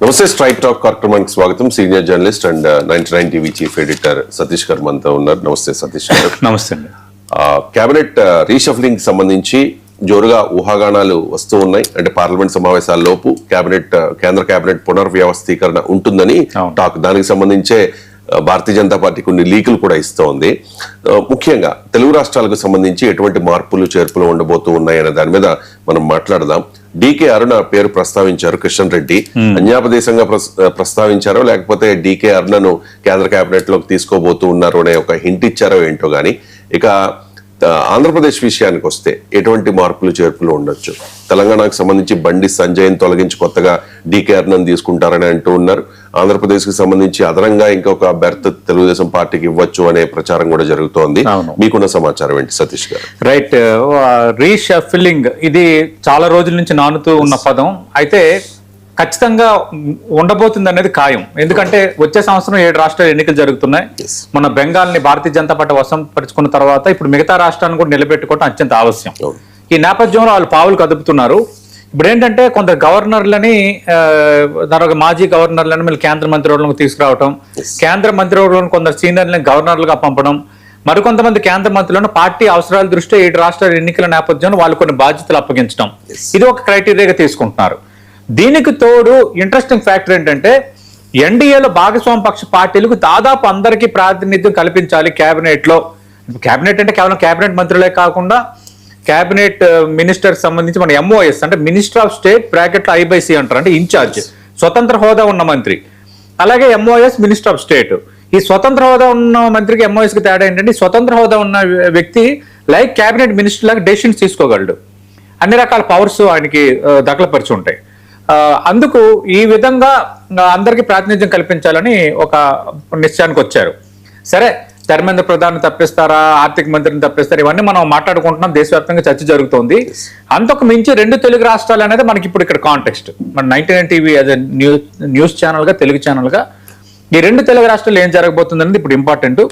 నమస్తే. Straight talk కార్యక్రమానికి స్వాగతం. Senior journalist and 99 TV chief editor Satish గారు మనతో ఉన్నారు. నమస్తే సతీష్ గారు. నమస్తే అండి. కేబినెట్ రీషఫ్లింగ్ సంబంధించి జోరుగా ఊహాగానాలు వస్తూ ఉన్నాయి. అంటే పార్లమెంట్ సమావేశాల లోపు కేంద్ర కేబినెట్ పునర్వ్యవస్థీకరణ ఉంటుందని టాక్. దానికి సంబంధించే భారతీయ జనతా పార్టీ కొన్ని లీకులు కూడా ఇస్తోంది. ముఖ్యంగా తెలుగు రాష్ట్రాలకు సంబంధించి ఎటువంటి మార్పులు చేర్పులు ఉండబోతూ ఉన్నాయనే దాని మీద మనం మాట్లాడదాం. డికే అరుణ పేరు ప్రస్తావించారు. కిషన్ రెడ్డి అన్యాపదేశంగా ప్రస్తావించారో లేకపోతే డికే అరుణను కేంద్ర కేబినెట్ లోకి తీసుకోబోతూ ఉన్నారు అనే ఒక హింట్ ఇచ్చారో ఏంటో గానీ, ఇక ఆంధ్రప్రదేశ్ విషయానికి వస్తే ఎటువంటి మార్పులు చేర్పులు ఉండొచ్చు? తెలంగాణకు సంబంధించి బండి సంజయ్ని తొలగించి కొత్తగా డికే అరుణన్ తీసుకుంటారని అంటూ ఉన్నారు. ఆంధ్రప్రదేశ్ కి సంబంధించి అదనంగా ఇంకొక బెర్త్ తెలుగుదేశం పార్టీకి ఇవ్వచ్చు అనే ప్రచారం కూడా జరుగుతోంది. మీకున్న సమాచారం ఏంటి సతీష్ గారు? రైట్, రీషఫిల్లింగ్ ఇది చాలా రోజుల నుంచి నానుతూ ఉన్న పదం. అయితే ఖచ్చితంగా ఉండబోతుంది అనేది ఖాయం. ఎందుకంటే వచ్చే సంవత్సరం 7 రాష్ట్రాల ఎన్నికలు జరుగుతున్నాయి. మన బెంగాల్ని భారతీయ జనతా పార్టీ వశపరుచుకున్న తర్వాత ఇప్పుడు మిగతా రాష్ట్రాలను కూడా నిలబెట్టుకోవడం అత్యంత ఆవశ్యం. ఈ నేపథ్యంలో వాళ్ళు పావులు కదుపుతున్నారు. ఇప్పుడు ఏంటంటే కొందరు గవర్నర్లని, మాజీ గవర్నర్లను మళ్ళీ కేంద్ర మంత్రివర్గంలోకి తీసుకురావడం, కేంద్ర మంత్రివర్గంలో కొందరు సీనియర్లను గవర్నర్లుగా పంపడం, మరికొంతమంది కేంద్ర మంత్రులను పార్టీ అవసరాల దృష్ట్యా 7 రాష్ట్రాల ఎన్నికల నేపథ్యంలో వాళ్ళు కొన్ని బాధ్యతలు అప్పగించడం, ఇది ఒక క్రైటీరియాగా తీసుకుంటున్నారు. దీనికి తోడు ఇంట్రెస్టింగ్ ఫ్యాక్టర్ ఏంటంటే ఎన్డీఏలో భాగస్వామ్య పక్ష పార్టీలకు దాదాపు అందరికీ ప్రాతినిధ్యం కల్పించాలి కేబినెట్ లో. కేబినెట్ అంటే కేవలం కేబినెట్ మంత్రులే కాకుండా కేబినెట్ మినిస్టర్ సంబంధించి మన ఎంఓఎస్ అంటే మినిస్టర్ ఆఫ్ స్టేట్ బ్రాకెట్ ఐబైసి అంటారు, అంటే ఇన్ఛార్జ్, స్వతంత్ర హోదా ఉన్న మంత్రి. అలాగే ఎంఓఎస్ మినిస్టర్ ఆఫ్ స్టేట్. ఈ స్వతంత్ర హోదా ఉన్న మంత్రికి ఎంఓఎస్ కి తేడా ఏంటంటే స్వతంత్ర హోదా ఉన్న వ్యక్తి లైక్ కేబినెట్ మినిస్టర్ లాగా డెసిషన్స్ తీసుకోగలడు. అన్ని రకాల పవర్స్ ఆయనకి దఖలపరిచి ఉంటాయి. అందుకు ఈ విధంగా అందరికీ ప్రాతినిధ్యం కల్పించాలని ఒక నిశ్చయానికి వచ్చారు. సరే, ధర్మేంద్ర ప్రధాన్ తప్పిస్తారా, ఆర్థిక మంత్రిని తప్పిస్తారా, ఇవన్నీ మనం మాట్లాడుకుంటున్నాం. దేశవ్యాప్తంగా చర్చ జరుగుతోంది. అంతకు మించి 2 తెలుగు రాష్ట్రాలు అనేది మనకి ఇప్పుడు ఇక్కడ కాంటెక్స్ట్. మన 99 TV as a news channel గా, తెలుగు ఛానల్ గా ఈ 2 తెలుగు రాష్ట్రాలు ఏం జరగబోతుంది అనేది ఇప్పుడు ఇంపార్టెంట్.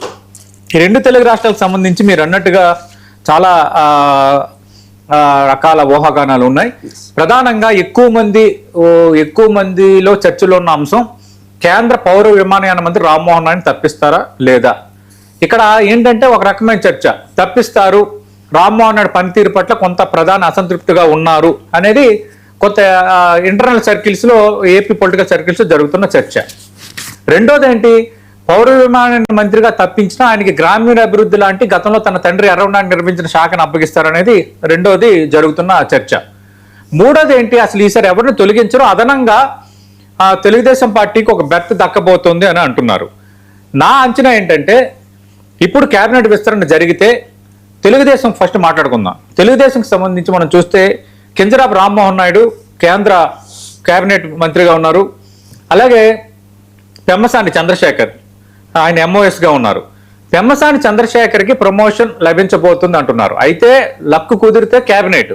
ఈ 2 తెలుగు రాష్ట్రాలకు సంబంధించి మీరు అన్నట్టుగా చాలా రకాల ఊహాగానాలు ఉన్నాయి. ప్రధానంగా ఎక్కువ మందిలో చర్చలో ఉన్న అంశం కేంద్ర పౌర విమానయాన మంత్రి రామ్మోహన్ నాయుడు తప్పిస్తారా లేదా. ఇక్కడ ఏంటంటే ఒక రకమైన చర్చ, తప్పిస్తారు, రామ్మోహన్ నాయుడు పనితీరు పట్ల కొంత ప్రధాన అసంతృప్తిగా ఉన్నారు అనేది కొంత ఇంటర్నల్ సర్కిల్స్ లో, ఏపీ పొలిటికల్ సర్కిల్స్ లో జరుగుతున్న చర్చ. రెండోది ఏంటి, పౌర విమానయాన మంత్రిగా తప్పించినా ఆయనకి గ్రామీణ అభివృద్ధి లాంటి గతంలో తన తండ్రి ఎర్రవనాయుడు నిర్మించిన శాఖను అప్పగిస్తారనేది రెండోది జరుగుతున్న చర్చ. మూడోది ఏంటి, అసలు ఈసారి ఎవరిని తొలగించరు, అదనంగా తెలుగుదేశం పార్టీకి ఒక బెర్త్ దక్కబోతోంది అని అంటున్నారు. నా అంచనా ఏంటంటే ఇప్పుడు కేబినెట్ విస్తరణ జరిగితే తెలుగుదేశం ఫస్ట్ మాట్లాడుకుందాం. తెలుగుదేశంకి సంబంధించి మనం చూస్తే కింజరాపు రామ్మోహన్ నాయుడు కేంద్ర కేబినెట్ మంత్రిగా ఉన్నారు. అలాగే పెమ్మసాని చంద్రశేఖర్ ఆయన ఎంఓఎస్ గా ఉన్నారు. పెమ్మసాని చంద్రశేఖర్కి ప్రమోషన్ లభించబోతుంది అంటున్నారు. అయితే లక్కు కుదిరితే కేబినెట్,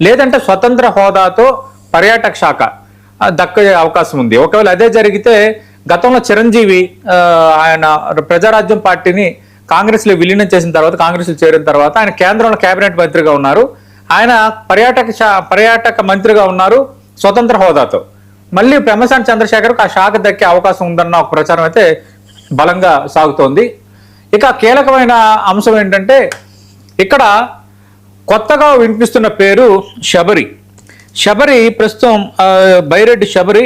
లేదంటే స్వతంత్ర హోదాతో పర్యాటక శాఖ దక్కే అవకాశం ఉంది. ఒకవేళ అదే జరిగితే గతంలో చిరంజీవి ఆయన ప్రజారాజ్యం పార్టీని కాంగ్రెస్ లో విలీనం చేసిన తర్వాత, కాంగ్రెస్ లో చేరిన తర్వాత ఆయన కేంద్రంలో కేబినెట్ మంత్రిగా ఉన్నారు. ఆయన పర్యాటక మంత్రిగా ఉన్నారు స్వతంత్ర హోదాతో. మళ్ళీ పెమ్మసాని చంద్రశేఖర్కు ఆ శాఖ దక్కే అవకాశం ఉందన్న ఒక ప్రచారం అయితే బలంగా సాగుతోంది. ఇక కీలకమైన అంశం ఏంటంటే ఇక్కడ కొత్తగా వినిపిస్తున్న పేరు శబరి. ప్రస్తుతం బైరెడ్డి శబరి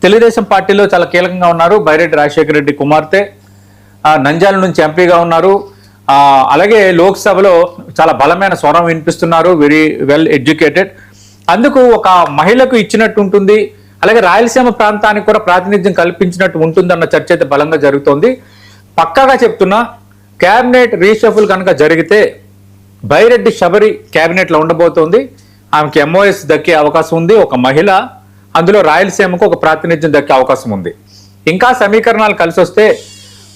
తెలుగుదేశం పార్టీలో చాలా కీలకంగా ఉన్నారు. బైరెడ్డి రాజశేఖర రెడ్డి కుమార్తె, నంద్యాల నుంచి ఎంపీగా ఉన్నారు. అలాగే లోక్సభలో చాలా బలమైన స్వరం వినిపిస్తున్నారు, వెరీ వెల్ ఎడ్యుకేటెడ్. అందుకు ఒక మహిళకు ఇచ్చినట్టు ఉంటుంది. అలాగే రాయలసీమ ప్రాంతానికి కూడా ప్రాతినిధ్యం కల్పించినట్టు ఉంటుందన్న చర్చ అయితే బలంగా జరుగుతోంది. పక్కాగా చెప్తున్నా, క్యాబినెట్ రీషఫుల్ కనుక జరిగితే బైరెడ్డి శబరి క్యాబినెట్ లో ఉండబోతోంది. ఆమెకి ఎంఓఎస్ దక్కే అవకాశం ఉంది, ఒక మహిళ. అందులో రాయలసీమకు ఒక ప్రాతినిధ్యం దక్కే అవకాశం ఉంది. ఇంకా సమీకరణాలు కలిసి వస్తే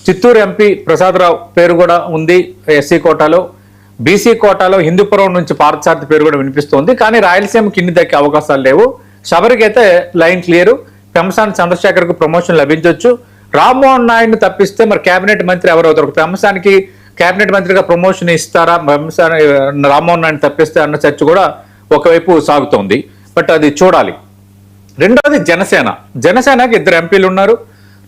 చిత్తూరు ఎంపీ ప్రసాదరావు పేరు కూడా ఉంది ఎస్సీ కోటాలో. బీసీ కోటాలో హిందూపురం నుంచి పార్థసారథి పేరు కూడా వినిపిస్తోంది. కానీ రాయలసీమకి ఇన్ని దక్కే అవకాశాలు లేవు. శబరికి అయితే లైన్ క్లియర్. పెమ్మసాని చంద్రశేఖర్కు ప్రమోషన్ లభించవచ్చు. రామ్మోహన్ నాయుడుని తప్పిస్తే మరి కేబినెట్ మంత్రి ఎవరు అవుతారు? పెమ్మసానికి కేబినెట్ మంత్రిగా ప్రమోషన్ ఇస్తారా, రామ్మోహన్ నాయుడు తప్పిస్తే అన్న చర్చ కూడా ఒకవైపు సాగుతోంది. బట్ అది చూడాలి. రెండోది జనసేనకి 2 ఎంపీలు ఉన్నారు,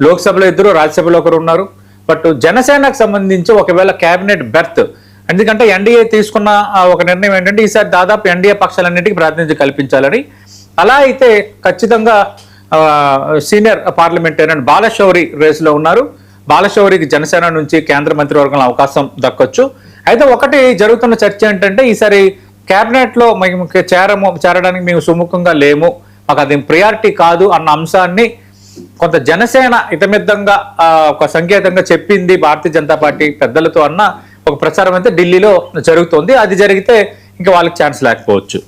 లోక్సభలో 2, రాజ్యసభలో 1 ఉన్నారు. బట్ జనసేనకు సంబంధించి ఒకవేళ క్యాబినెట్ బెర్త్, ఎందుకంటే ఎన్డీఏ తీసుకున్న ఒక నిర్ణయం ఏంటంటే ఈసారి దాదాపు ఎన్డీఏ పక్షాలన్నింటికి ప్రాతినిధ్యం కల్పించాలని. అలా అయితే ఖచ్చితంగా సీనియర్ పార్లమెంటేరియన్ బాలశౌరి రేసులో ఉన్నారు. బాలశౌరికి జనసేన నుంచి కేంద్ర మంత్రివర్గంలో అవకాశం దక్కొచ్చు. అయితే ఒకటి జరుగుతున్న చర్చ ఏంటంటే ఈసారి క్యాబినెట్ లో మేము చేరడానికి మేము సుముఖంగా లేము, మాకు అది ప్రయారిటీ కాదు అన్న అంశాన్ని కొంత జనసేన ఇతమిద్దంగా ఒక సంకేతంగా చెప్పింది భారతీయ జనతా పార్టీ పెద్దలతో అన్న ఒక ప్రచారం అయితే ఢిల్లీలో జరుగుతోంది. అది జరిగితే ఇంకా వాళ్ళకి ఛాన్స్ లేకపోవచ్చు.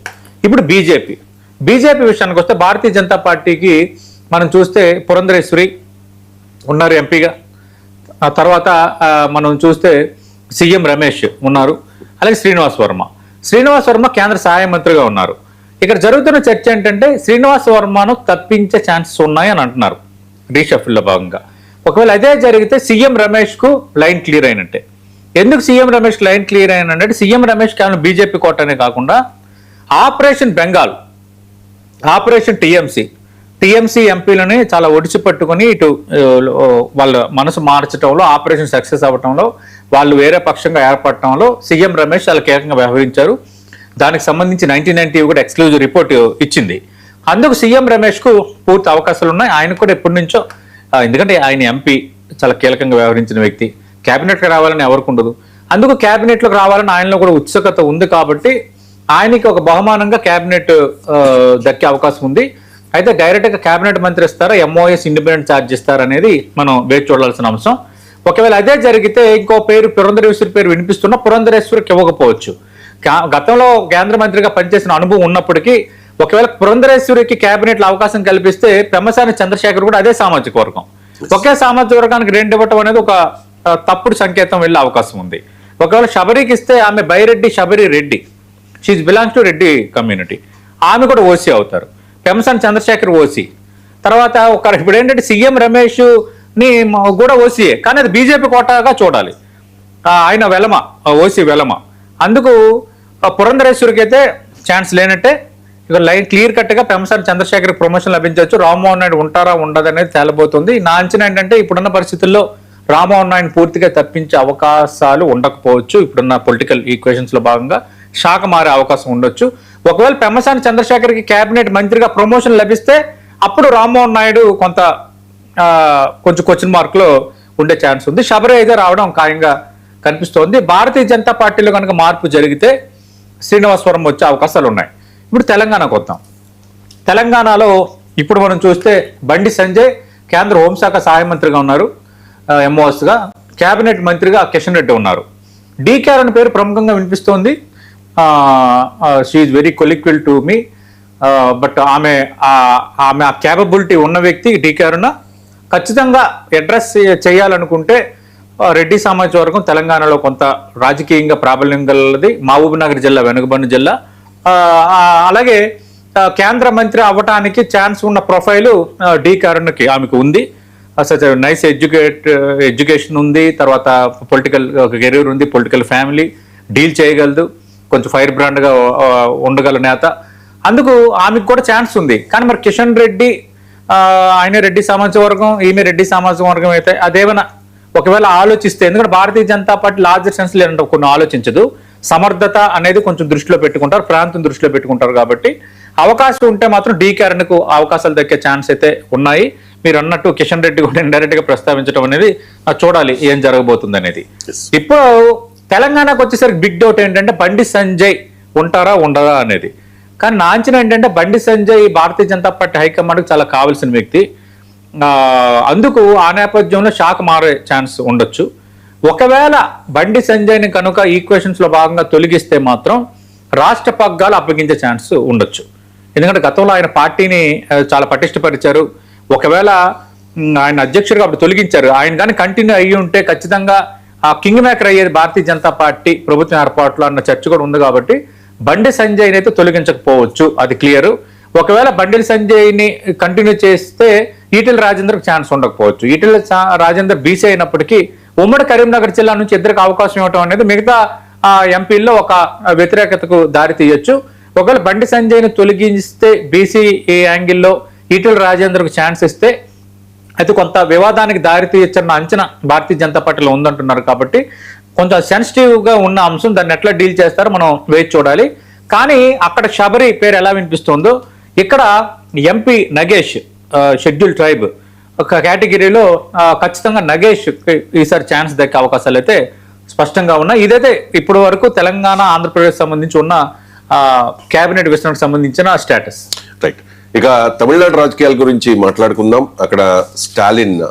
ఇప్పుడు బీజేపీ విషయానికి వస్తే భారతీయ జనతా పార్టీకి మనం చూస్తే పురంధరేశ్వరి ఉన్నారు ఎంపీగా, ఆ తర్వాత మనం చూస్తే సీఎం రమేష్ ఉన్నారు, అలాగే శ్రీనివాస్ వర్మ కేంద్ర సహాయ మంత్రిగా ఉన్నారు. ఇక్కడ జరుగుతున్న చర్చ ఏంటంటే శ్రీనివాస్ వర్మను తప్పించే ఛాన్సెస్ ఉన్నాయి అని అంటున్నారు రీషఫిల్లో భాగంగా. ఒకవేళ అదే జరిగితే సీఎం రమేష్ కు లైన్ క్లియర్ అయినట్టే. ఎందుకు సీఎం రమేష్ లైన్ క్లియర్ అయినంటే సీఎం రమేష్ కేవలం బీజేపీ కోటనే కాకుండా ఆపరేషన్ బెంగాల్, ఆపరేషన్ టీఎంసీ ఎంపీలని చాలా ఒడిచి పట్టుకుని ఇటు వాళ్ళ మనసు మార్చడంలో, ఆపరేషన్ సక్సెస్ అవ్వటంలో, వాళ్ళు వేరే పక్షంగా ఏర్పడటంలో సీఎం రమేష్ చాలా కీలకంగా వ్యవహరించారు. దానికి సంబంధించి 1990 కూడా ఎక్స్క్లూజివ్ రిపోర్ట్ ఇచ్చింది. అందుకు సీఎం రమేష్ కు పూర్తి అవకాశాలు ఉన్నాయి. ఆయన కూడా ఎప్పటి నుంచో, ఎందుకంటే ఆయన ఎంపీ చాలా కీలకంగా వ్యవహరించిన వ్యక్తి, క్యాబినెట్కి రావాలని ఎవరికి ఉండదు. అందుకు క్యాబినెట్లోకి రావాలని ఆయనలో కూడా ఉత్సుకత ఉంది కాబట్టి ఆయనకి ఒక బహుమానంగా క్యాబినెట్ దక్కే అవకాశం ఉంది. అయితే డైరెక్ట్గా క్యాబినెట్ మంత్రి ఇస్తారా, ఎంఓఎస్ ఇండిపెండెంట్ ఛార్జ్ ఇస్తారా అనేది మనం వేచి చూడాల్సిన అంశం. ఒకవేళ అదే జరిగితే ఇంకో పేరు పురంధరేశ్వరి పేరు వినిపిస్తున్నా పురంధరేశ్వరికి ఇవ్వకపోవచ్చు. గతంలో కేంద్ర మంత్రిగా పనిచేసిన అనుభవం ఉన్నప్పటికీ ఒకవేళ పురంధరేశ్వరికి క్యాబినెట్ లో అవకాశం కల్పిస్తే పెమ్మసాని చంద్రశేఖర్ కూడా అదే సామాజిక వర్గం, ఒకే సామాజిక వర్గానికి 2 ఇవ్వటం అనేది ఒక తప్పుడు సంకేతం వెళ్ళే అవకాశం ఉంది. ఒకవేళ శబరికి ఇస్తే ఆమె Byreddy Shabari Reddy, she's belongs to Reddy community, ఆమె కూడా ఓసీ అవుతారు. పెమ్మసాని చంద్రశేఖర్ ఓసీ. తర్వాత ఇప్పుడు ఏంటంటే సీఎం రమేష్ ని కూడా ఓసీయే, కానీ అది బీజేపీ కోటాగా చూడాలి. ఆయన వెలమ, ఓసీ వెలమ. అందుకు పురంధరేశ్వరికి అయితే ఛాన్స్ లేనట్టే. ఇక లైన్ క్లియర్ కట్ గా పెమ్మసాని చంద్రశేఖర్ ప్రమోషన్ లభించవచ్చు. రామ్మోహన్ నాయుడు ఉంటారా ఉండదు అనేది తేలబోతుంది. నా అంచనా ఏంటంటే ఇప్పుడున్న పరిస్థితుల్లో రామ్మోహన్ నాయుడు పూర్తిగా తప్పించే అవకాశాలు ఉండకపోవచ్చు. ఇప్పుడున్న పొలిటికల్ ఈక్వేషన్స్ లో భాగంగా శాఖ మారే అవకాశం ఉండొచ్చు. ఒకవేళ పెమ్మసాని చంద్రశేఖర్కి కేబినెట్ మంత్రిగా ప్రమోషన్ లభిస్తే అప్పుడు రామ్మోహన్ నాయుడు కొంచెం క్వశ్చన్ మార్క్ లో ఉండే ఛాన్స్ ఉంది. శబరి అయితే రావడం ఖాయంగా కనిపిస్తోంది. భారతీయ జనతా పార్టీలో కనుక మార్పు జరిగితే శ్రీనివాసవరం వచ్చే అవకాశాలు ఉన్నాయి. ఇప్పుడు తెలంగాణకు వద్దాం. తెలంగాణలో ఇప్పుడు మనం చూస్తే బండి సంజయ్ కేంద్ర హోంశాఖ సహాయ మంత్రిగా ఉన్నారు, ఎంఓఎస్గా. కేబినెట్ మంత్రిగా కిషన్ రెడ్డి ఉన్నారు. డీకే అరుణ పేరు ప్రముఖంగా వినిపిస్తోంది. She very colloquial to me, but ఆమె ఆ క్యాపబిలిటీ ఉన్న వ్యక్తి డీకే అరుణ. ఖచ్చితంగా అడ్రస్ చేయాలనుకుంటే రెడ్డి సామాజిక వర్గం తెలంగాణలో కొంత రాజకీయంగా ప్రాబల్యం గలది, మహబూబ్ నగర్ జిల్లా వెనుకబడిన జిల్లా. అలాగే కేంద్ర మంత్రి అవ్వటానికి ఛాన్స్ ఉన్న ప్రొఫైలు డీకే అరుణకి ఆమెకు ఉంది. సచ్ నైస్ ఎడ్యుకేషన్ ఉంది, తర్వాత పొలిటికల్ కెరీర్ ఉంది, పొలిటికల్ ఫ్యామిలీ, డీల్ చేయగలదు, కొంచెం ఫైర్ బ్రాండ్గా ఉండగల నేత. అందుకు ఆమెకు కూడా ఛాన్స్ ఉంది. కానీ మరి కిషన్ రెడ్డి ఆయన రెడ్డి సామాజిక వర్గం, ఈమె రెడ్డి సామాజిక వర్గం అయితే అదేమైనా ఒకవేళ ఆలోచిస్తే, ఎందుకంటే Bharatiya Janata party larger sense లేదంటే కొన్ని ఆలోచించదు, సమర్థత అనేది కొంచెం దృష్టిలో పెట్టుకుంటారు, ప్రాంతం దృష్టిలో పెట్టుకుంటారు. కాబట్టి అవకాశం ఉంటే మాత్రం డీకే అరుణకు అవకాశాలు దక్కే ఛాన్స్ అయితే ఉన్నాయి. మీరు అన్నట్టు కిషన్ రెడ్డి కూడా ఇండైరెక్ట్ గా ప్రస్తావించడం అనేది చూడాలి ఏం జరగబోతుంది అనేది. ఇప్పుడు తెలంగాణకు వచ్చేసరికి బిగ్ డౌట్ ఏంటంటే బండి సంజయ్ ఉంటారా ఉండదా అనేది. కానీ నా అంచనా ఏంటంటే బండి సంజయ్ భారతీయ జనతా పార్టీ హైకమాండ్కి చాలా కావాల్సిన వ్యక్తి. అందుకు ఆ నేపథ్యంలో షాక్ మారే ఛాన్స్ ఉండొచ్చు. ఒకవేళ బండి సంజయ్ని కనుక ఈక్వేషన్స్ లో భాగంగా తొలగిస్తే మాత్రం రాష్ట్ర పగ్గాలు అప్పగించే ఛాన్స్ ఉండొచ్చు. ఎందుకంటే గతంలో ఆయన పార్టీని చాలా పటిష్టపరిచారు. ఒకవేళ ఆయన అధ్యక్షుడిగా అప్పుడు తొలగించారు, ఆయన కానీ కంటిన్యూ అయ్యి ఉంటే ఖచ్చితంగా ఆ కింగ్ మేకర్ అయ్యేది భారతీయ జనతా పార్టీ ప్రభుత్వం ఏర్పాట్లో అన్న చర్చ కూడా ఉంది. కాబట్టి బండి సంజయ్ని అయితే తొలగించకపోవచ్చు, అది క్లియర్. ఒకవేళ బండి సంజయ్ని కంటిన్యూ చేస్తే ఈటెల రాజేందర్కి ఛాన్స్ ఉండకపోవచ్చు. ఈటెల రాజేందర్ బీసీ అయినప్పటికీ ఉమ్మడి కరీంనగర్ జిల్లా నుంచి ఇద్దరికి అవకాశం ఇవ్వడం అనేది మిగతా ఎంపీల్లో ఒక వ్యతిరేకతకు దారి తీయొచ్చు. ఒకవేళ బండి సంజయ్ని తొలగిస్తే బీసీ యాంగిల్లో ఈటెల రాజేందర్కు ఛాన్స్ ఇస్తే అయితే కొంత వివాదానికి దారి తీయచ్చన్న అంచనా భారతీయ జనతా పార్టీలో ఉందంటున్నారు. కాబట్టి కొంచెం సెన్సిటివ్గా ఉన్న అంశం, దాన్ని ఎట్లా డీల్ చేస్తారో మనం వేచి చూడాలి. కానీ అక్కడ శబరి పేరు ఎలా వినిపిస్తుందో ఇక్కడ ఎంపీ నగేష్ షెడ్యూల్ ట్రైబ్ ఒక కేటగిరీలో ఖచ్చితంగా నగేష్ ఈసారి ఛాన్స్ దక్కే అవకాశాలు అయితే స్పష్టంగా ఉన్నాయి. ఇదైతే ఇప్పటి వరకు తెలంగాణ ఆంధ్రప్రదేశ్ సంబంధించి ఉన్న కేబినెట్ విస్తరణకు సంబంధించిన స్టేటస్. రైట్. ఇక తమిళనాడు రాజకీయాల గురించి మాట్లాడుకుందాం. అక్కడ స్టాలిన్